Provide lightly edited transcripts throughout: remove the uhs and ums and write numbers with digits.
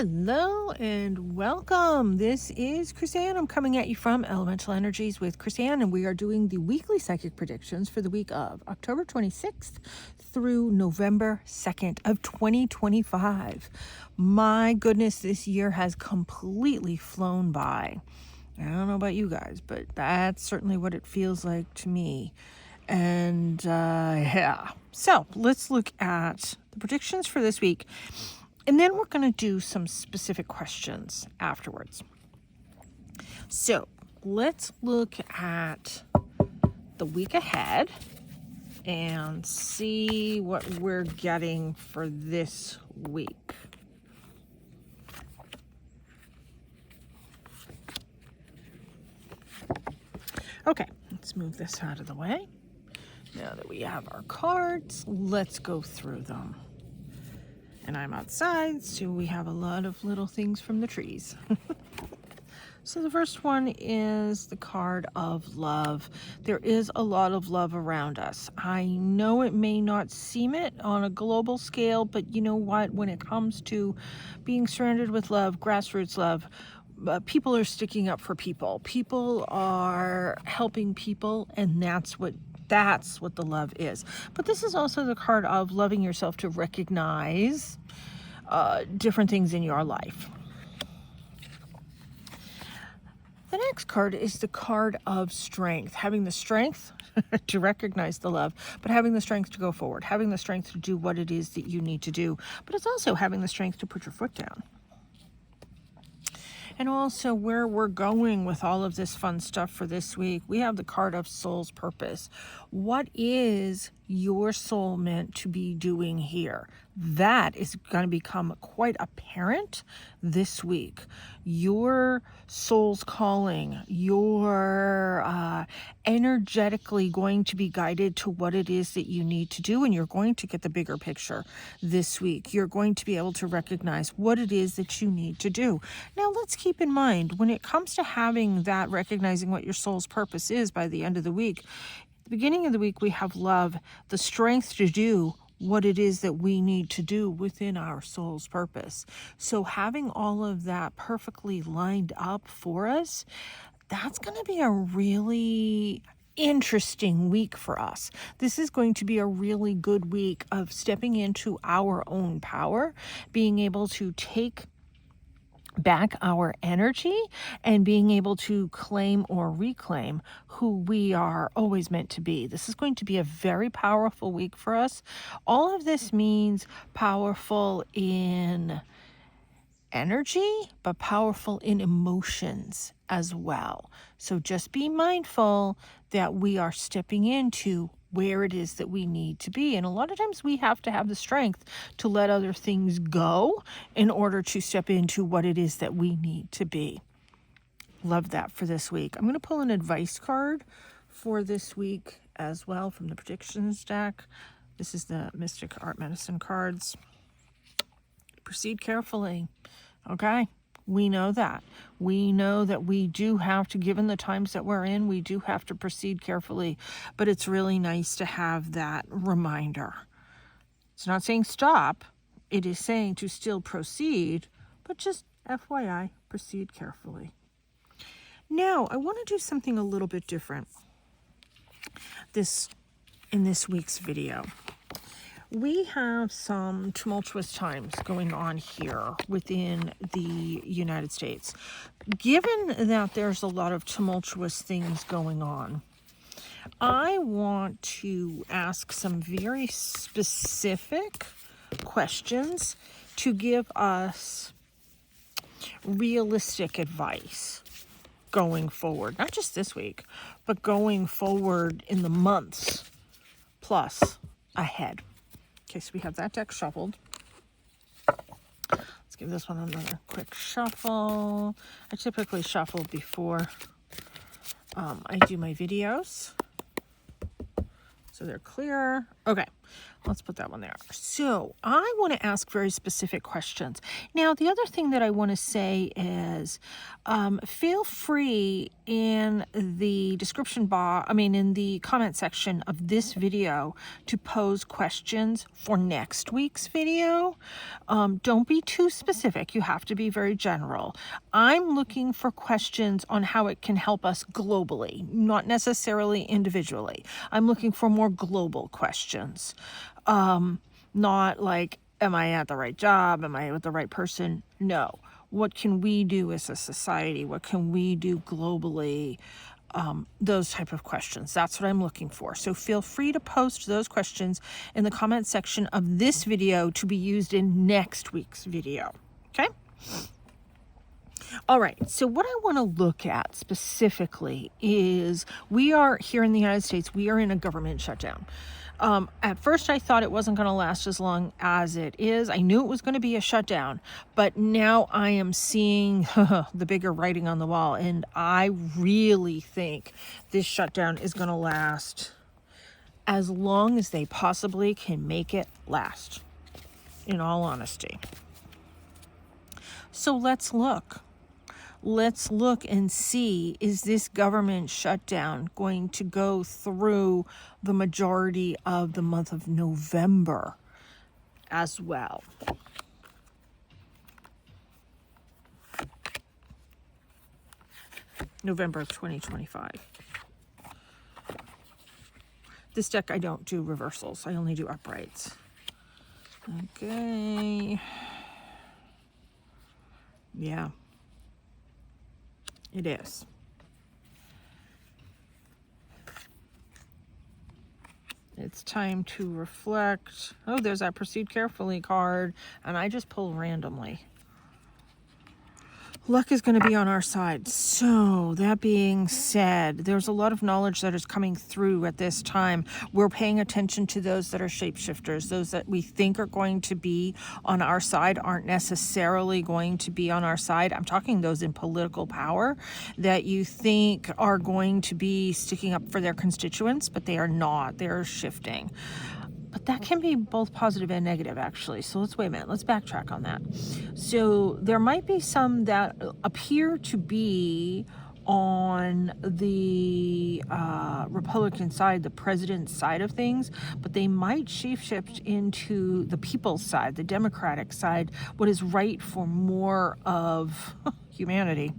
Hello and welcome. This is Chrisanne. I'm coming at you from Elemental Energies with Chrisanne, and we are doing the weekly psychic predictions for the week of October 26th through November 2nd of 2025. My goodness, this year has completely flown by. I don't know about you guys, but that's certainly what it feels like to me. And yeah, so let's look at the predictions for this week. And then we're going to do some specific questions afterwards. So let's look at the week ahead and see what we're getting for this week. Okay, let's move this out of the way. Now that we have our cards, let's go through them. And I'm outside, so we have a lot of little things from the trees. So the first one is the card of love. There is a lot of love around us. I know it may not seem it on a global scale, but you know what? When it comes to being surrounded with love, grassroots love, people are sticking up for people. People are helping people, and that's what the love is. But this is also the card of loving yourself to recognize different things in your life. The next card is the card of strength. Having the strength to recognize the love, but having the strength to go forward, having the strength to do what it is that you need to do. But it's also having the strength to put your foot down. And also where we're going with all of this fun stuff for this week, we have the card of soul's purpose. What is your soul meant to be doing here? That is going to become quite apparent this week. Your soul's calling, you're energetically going to be guided to what it is that you need to do, and you're going to get the bigger picture this week. You're going to be able to recognize what it is that you need to do. Now, let's keep in mind, when it comes to having that, recognizing what your soul's purpose is by the end of the week, at the beginning of the week, we have love, the strength to do what it is that we need to do within our soul's purpose. So having all of that perfectly lined up for us, that's going to be a really interesting week for us. This is going to be a really good week of stepping into our own power, being able to take back our energy and being able to claim or reclaim who we are always meant to be. This is going to be a very powerful week for us. All of this means powerful in energy, but powerful in emotions as well. So just be mindful that we are stepping into where it is that we need to be. And a lot of times we have to have the strength to let other things go in order to step into what it is that we need to be. Love that for this week. I'm going to pull an advice card for this week as well from the predictions deck. This is the Mystic Art Medicine cards. Proceed carefully. Okay, we know that. We know that we do have to, given the times that we're in, we do have to proceed carefully. But it's really nice to have that reminder. It's not saying stop. It is saying to still proceed, but just FYI, proceed carefully. Now, I want to do something a little bit different in this week's video. We have some tumultuous times going on here within the United States. Given that there's a lot of tumultuous things going on, I want to ask some very specific questions to give us realistic advice going forward. Not just this week, but going forward in the months plus ahead. Okay, so we have that deck shuffled. Let's give this one another quick shuffle. I typically shuffle before I do my videos, so they're clear. Okay, Let's put that one there. So I want to ask very specific questions. Now, the other thing that I want to say is feel free in the description box, in the comment section of this video to pose questions for next week's video. Don't be too specific. You have to be very general. I'm looking for questions on how it can help us globally, not necessarily individually. I'm looking for more global questions. Not like, am I at the right job? Am I with the right person? No. What can we do as a society? What can we do globally? Those type of questions. That's what I'm looking for. So feel free to post those questions in the comment section of this video to be used in next week's video. Okay? All right, so what I want to look at specifically is we are here in the United States, we are in a government shutdown. At first, I thought it wasn't going to last as long as it is. I knew it was going to be a shutdown, but now I am seeing the bigger writing on the wall, and I really think this shutdown is going to last as long as they possibly can make it last, in all honesty. So let's look. Let's look and see, is this government shutdown going to go through the majority of the month of November as well? November of 2025. This deck, I don't do reversals. I only do uprights. Okay. Yeah. It is. It's time to reflect. Oh, there's that proceed carefully card, and I just pull randomly. Luck is going to be on our side. So that being said, there's a lot of knowledge that is coming through at this time. We're paying attention to those that are shapeshifters. Those that we think are going to be on our side aren't necessarily going to be on our side. I'm talking those in political power that you think are going to be sticking up for their constituents, but they are not. They're shifting. But that can be both positive and negative, actually. So let's wait a minute. Let's backtrack on that. So there might be some that appear to be on the Republican side, the president's side of things, but they might shapeshift into the people's side, the Democratic side, what is right for more of humanity.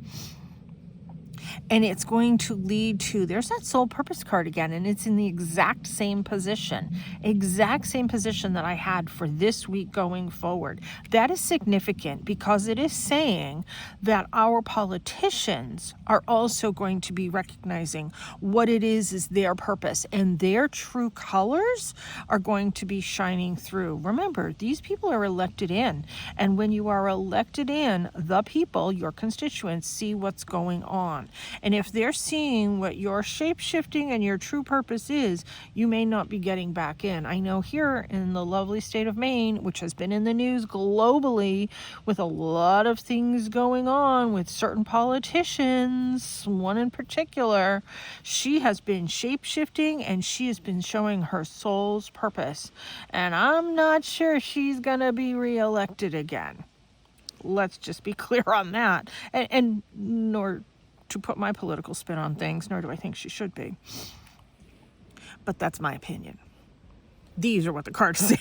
And it's going to lead to, there's that soul purpose card again, and it's in the exact same position that I had for this week going forward. That is significant because it is saying that our politicians are also going to be recognizing what it is their purpose, and their true colors are going to be shining through. Remember, these people are elected in, and when you are elected in, the people, your constituents, see what's going on. And if they're seeing what your shape-shifting and your true purpose is, you may not be getting back in. I know here in the lovely state of Maine, which has been in the news globally with a lot of things going on with certain politicians, one in particular, she has been shape-shifting and she has been showing her soul's purpose. And I'm not sure she's going to be reelected again. Let's just be clear on that. And nor to put my political spin on things, nor do I think she should be. But that's my opinion. These are what the cards say.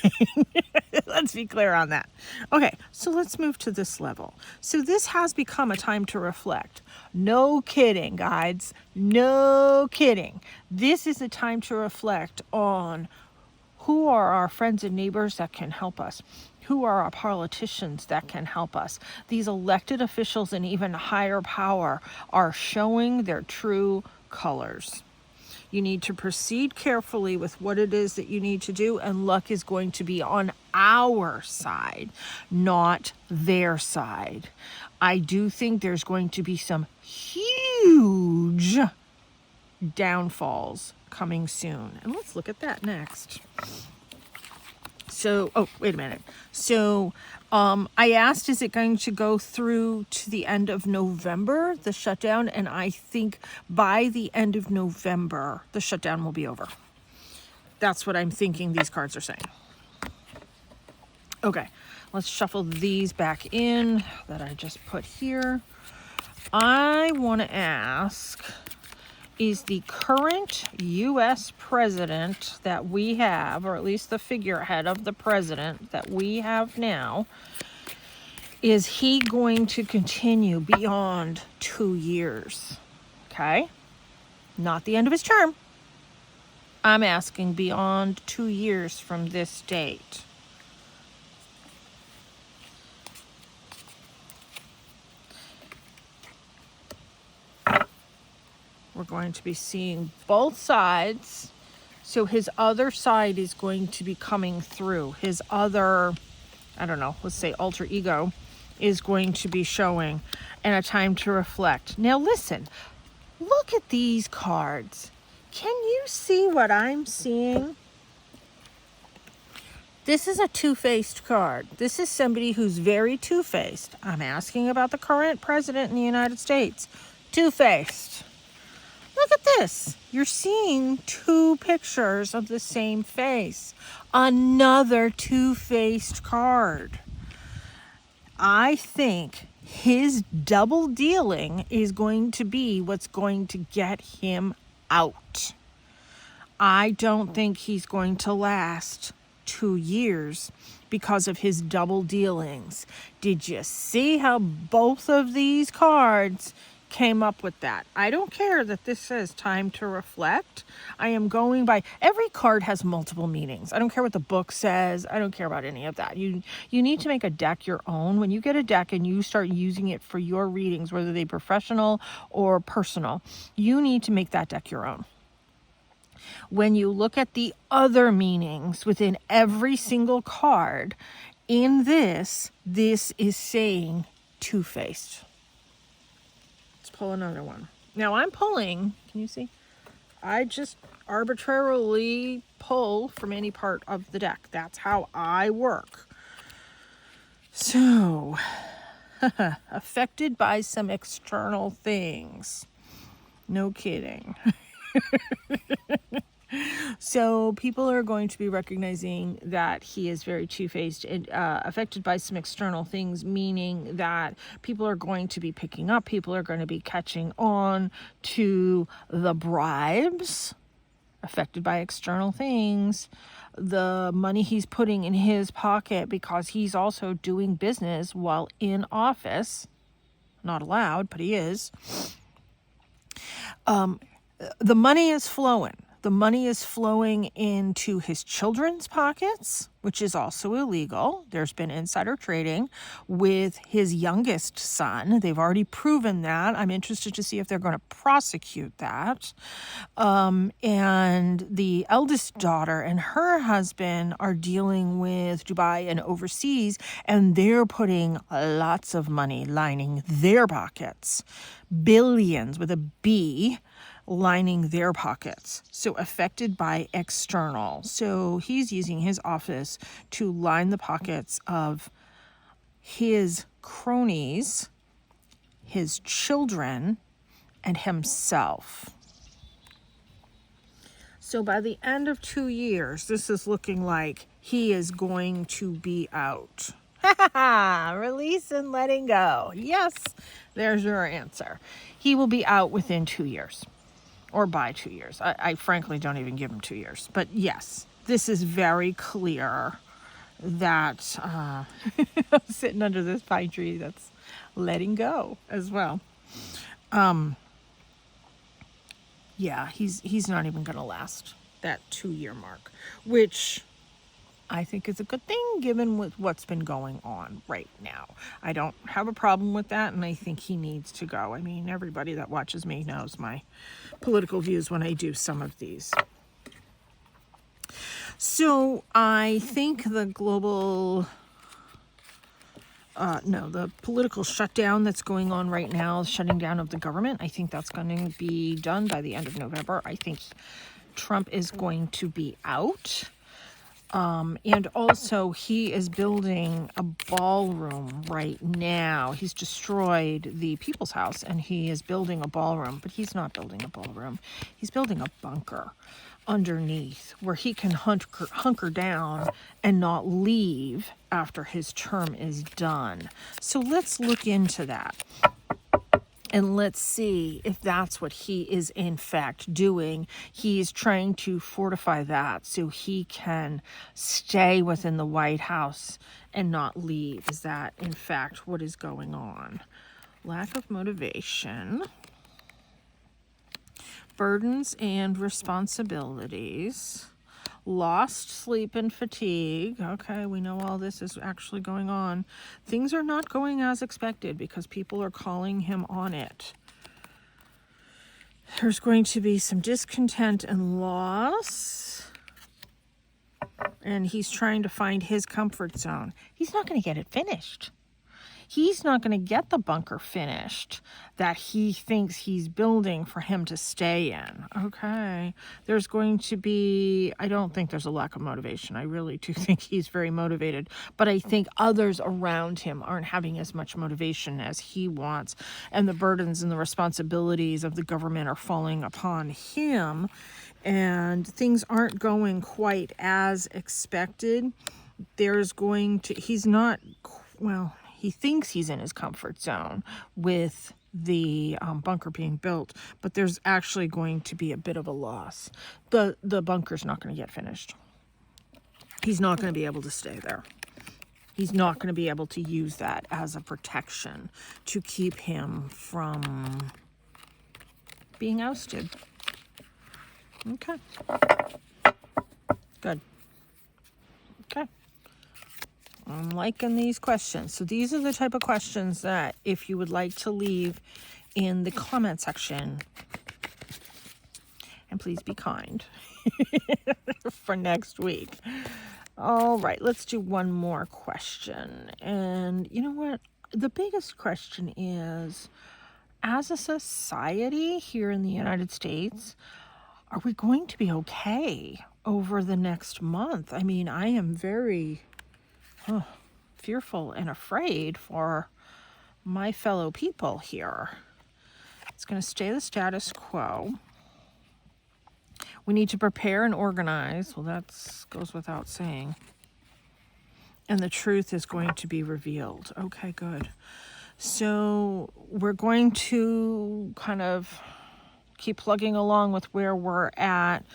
Let's be clear on that. Okay, so let's move to this level. So this has become a time to reflect. No kidding, guys. No kidding. This is a time to reflect on who are our friends and neighbors that can help us. Who are our politicians that can help us? These elected officials and even higher power are showing their true colors. You need to proceed carefully with what it is that you need to do, and luck is going to be on our side, not their side. I do think there's going to be some huge downfalls coming soon. And let's look at that next. So, oh, wait a minute. So, I asked, is it going to go through to the end of November, the shutdown? And I think by the end of November, the shutdown will be over. That's what I'm thinking these cards are saying. Okay, let's shuffle these back in that I just put here. I want to ask, is the current U.S. president that we have, or at least the figurehead of the president that we have now, is he going to continue beyond 2 years? Okay, not the end of his term. I'm asking beyond 2 years from this date. We're going to be seeing both sides. So his other side is going to be coming through. His other, I don't know, let's say alter ego is going to be showing, and a time to reflect. Now listen, look at these cards. Can you see what I'm seeing? This is a two-faced card. This is somebody who's very two-faced. I'm asking about the current president in the United States. Two-faced. Look at this. You're seeing two pictures of the same face. Another two-faced card. I think his double dealing is going to be what's going to get him out. I don't think he's going to last 2 years because of his double dealings. Did you see how both of these cards came up with that? I don't care that this says time to reflect. I am going by, every card has multiple meanings. I don't care what the book says. I don't care about any of that. You need to make a deck your own. When you get a deck and you start using it for your readings, whether they professional or personal, you need to make that deck your own. When you look at the other meanings within every single card, in this is saying two-faced. Pull another one. Now I'm pulling, can you see? I just arbitrarily pull from any part of the deck. That's how I work. So, affected by some external things. No kidding. So people are going to be recognizing that he is very two-faced and affected by some external things, meaning that people are going to be picking up, people are going to be catching on to the bribes, affected by external things, the money he's putting in his pocket because he's also doing business while in office. Not allowed, but he is. The money is flowing. The money is flowing into his children's pockets, which is also illegal. There's been insider trading with his youngest son. They've already proven that. I'm interested to see if they're going to prosecute that. And the eldest daughter and her husband are dealing with Dubai and overseas, and they're putting lots of money lining their pockets. Billions with a B lining their pockets. So affected by external. So he's using his office to line the pockets of his cronies, his children, and himself. So by the end of 2 years, this is looking like he is going to be out. Release and letting go. Yes, there's your answer. He will be out within 2 years. Or by 2 years. I frankly don't even give him 2 years. But yes, this is very clear that I'm sitting under this pine tree that's letting go as well. Yeah, he's not even going to last that 2 year mark, which I think is a good thing given with what's been going on right now. I don't have a problem with that, and I think he needs to go. I mean, everybody that watches me knows my political views when I do some of these. So I think the the political shutdown that's going on right now, shutting down of the government, I think that's going to be done by the end of November. I think Trump is going to be out. And also he is building a ballroom right now. He's destroyed the People's House and he is building a ballroom, but he's not building a ballroom. He's building a bunker. underneath where he can hunker down and not leave after his term is done. So let's look into that. And let's see if that's what he is in fact doing. He's trying to fortify that so he can stay within the White House and not leave. Is that in fact what is going on? Lack of motivation, burdens and responsibilities, lost sleep and fatigue. Okay, we know all this is actually going on. Things are not going as expected because people are calling him on it. There's going to be some discontent and loss. And he's trying to find his comfort zone. He's not going to get it finished. He's not going to get the bunker finished that he thinks he's building for him to stay in. Okay. There's going to be, I don't think there's a lack of motivation. I really do think he's very motivated. But I think others around him aren't having as much motivation as he wants. And the burdens and the responsibilities of the government are falling upon him. And things aren't going quite as expected. There's going to, he's not, well, he thinks he's in his comfort zone with the bunker being built, but there's actually going to be a bit of a loss. The bunker's not going to get finished. He's not going to be able to stay there. He's not going to be able to use that as a protection to keep him from being ousted. Okay. Good. Okay. I'm liking these questions. So these are the type of questions that if you would like to leave in the comment section, and please be kind for next week. All right, let's do one more question. And you know what? The biggest question is, as a society here in the United States, are we going to be okay over the next month? I mean, I am very fearful and afraid for my fellow people here. It's going to stay the status quo. We need to prepare and organize. Well, that goes without saying. And the truth is going to be revealed. Okay, good. So we're going to kind of keep plugging along with where we're at.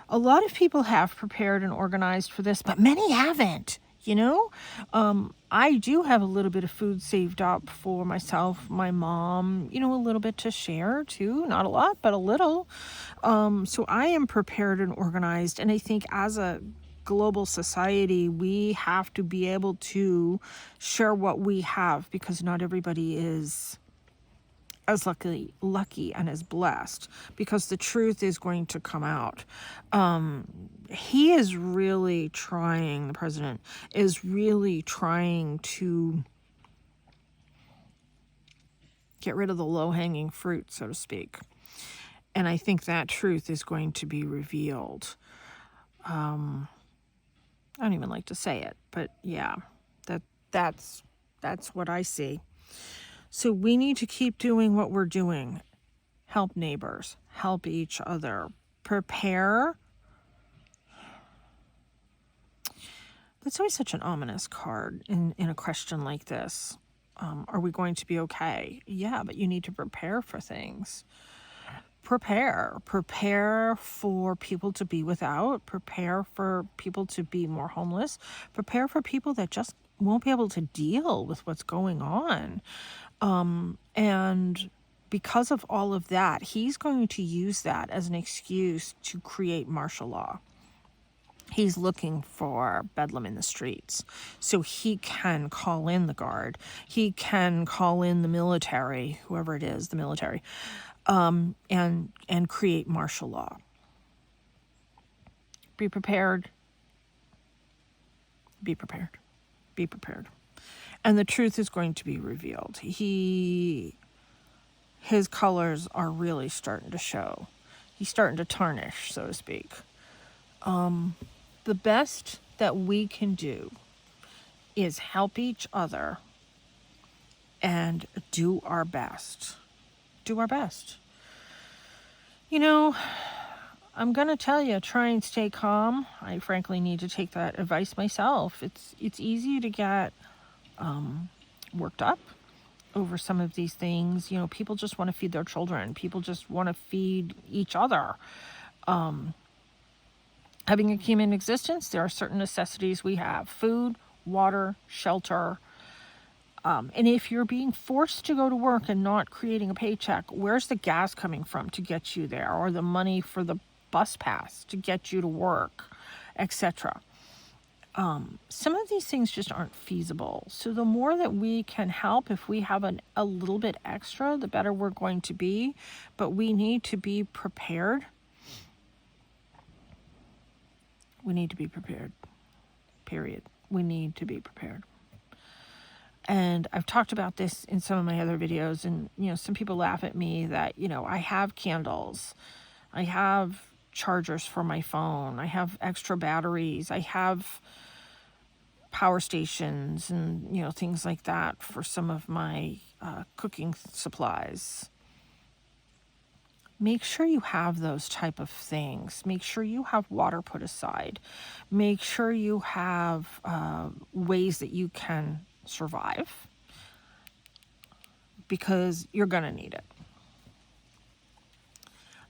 A lot of people have prepared and organized for this, but many haven't. You know, I do have a little bit of food saved up for myself, my mom, you know, a little bit to share too. Not a lot, but a little. So I am prepared and organized. And I think as a global society, we have to be able to share what we have because not everybody is as lucky and as blessed, because the truth is going to come out. He is really trying, the president is really trying to get rid of the low-hanging fruit, so to speak. And I think that truth is going to be revealed. I don't even like to say it, but yeah, that's what I see. So we need to keep doing what we're doing. Help neighbors, help each other, prepare. That's always such an ominous card in a question like this. Are we going to be okay? Yeah, but you need to prepare for things. Prepare for people to be without, prepare for people to be more homeless, prepare for people that just won't be able to deal with what's going on. And because of all of that, he's going to use that as an excuse to create martial law. He's looking for bedlam in the streets. So he can call in the guard. He can call in the military, whoever it is, the military, and create martial law. Be prepared. Be prepared. Be prepared. And the truth is going to be revealed. His colors are really starting to show. He's starting to tarnish, so to speak. The best that we can do is help each other and do our best. Do our best. You know, I'm going to tell you, try and stay calm. I frankly need to take that advice myself. It's easy to get worked up over some of these things. You know, people just want to feed their children. People just want to feed each other. Having a human existence, there are certain necessities we have: food, water, shelter. And if you're being forced to go to work and not creating a paycheck, where's the gas coming from to get you there, or the money for the bus pass to get you to work, etc.? Some of these things just aren't feasible. So the more that we can help, if we have a little bit extra, the better we're going to be. But we need to be prepared. We need to be prepared. Period. We need to be prepared. And I've talked about this in some of my other videos, and some people laugh at me that I have candles, I have chargers for my phone, I have extra batteries, I have power stations, and things like that for some of my cooking supplies. Make sure you have those type of things. Make sure you have water put aside. Make sure you have ways that you can survive, because you're going to need it.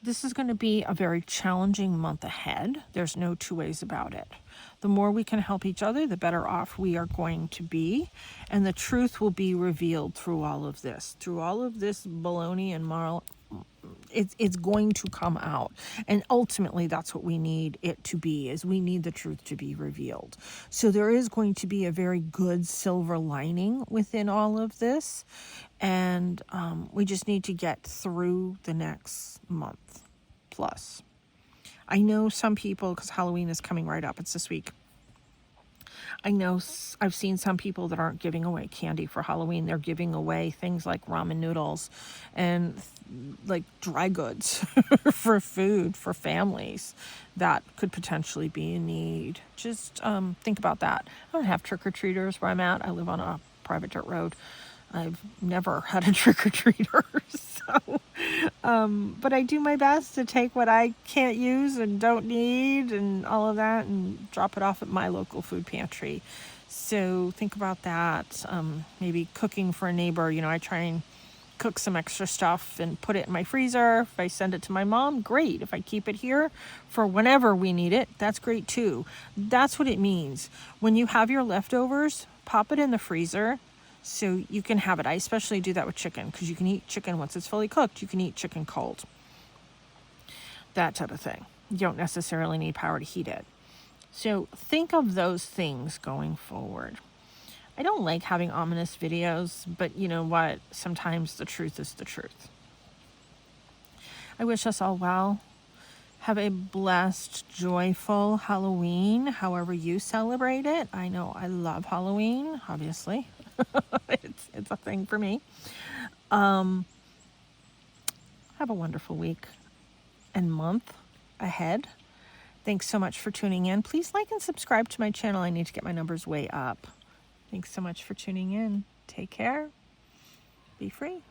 This is going to be a very challenging month ahead. There's no two ways about it. The more we can help each other, the better off we are going to be. And the truth will be revealed through all of this. Through all of this baloney and it's going to come out. And ultimately, that's what we need it to be, is we need the truth to be revealed. So there is going to be a very good silver lining within all of this. And we just need to get through the next month plus. I know some people, because Halloween is coming right up, it's this week. I know I've seen some people that aren't giving away candy for Halloween. They're giving away things like ramen noodles and like dry goods for food for families that could potentially be in need. Just think about that. I don't have trick-or-treaters where I'm at. I live on a private dirt road. I've never had a trick-or-treater, but I do my best to take what I can't use and don't need and all of that and drop it off at my local food pantry. So think about that. Maybe cooking for a neighbor. I try and cook some extra stuff and put it in my freezer. If I send it to my mom, great. If I keep it here for whenever we need it, that's great too. That's what it means. When you have your leftovers, pop it in the freezer so you can have it. I especially do that with chicken, because you can eat chicken once it's fully cooked. You can eat chicken cold. That type of thing. You don't necessarily need power to heat it. So think of those things going forward. I don't like having ominous videos, but you know what? Sometimes the truth is the truth. I wish us all well. Have a blessed, joyful Halloween, however you celebrate it. I know I love Halloween, obviously. It's a thing for me. Have a wonderful week and month ahead. Thanks so much for tuning in. Please like and subscribe to my channel. I need to get my numbers way up. Thanks so much for tuning in. Take care. Be free.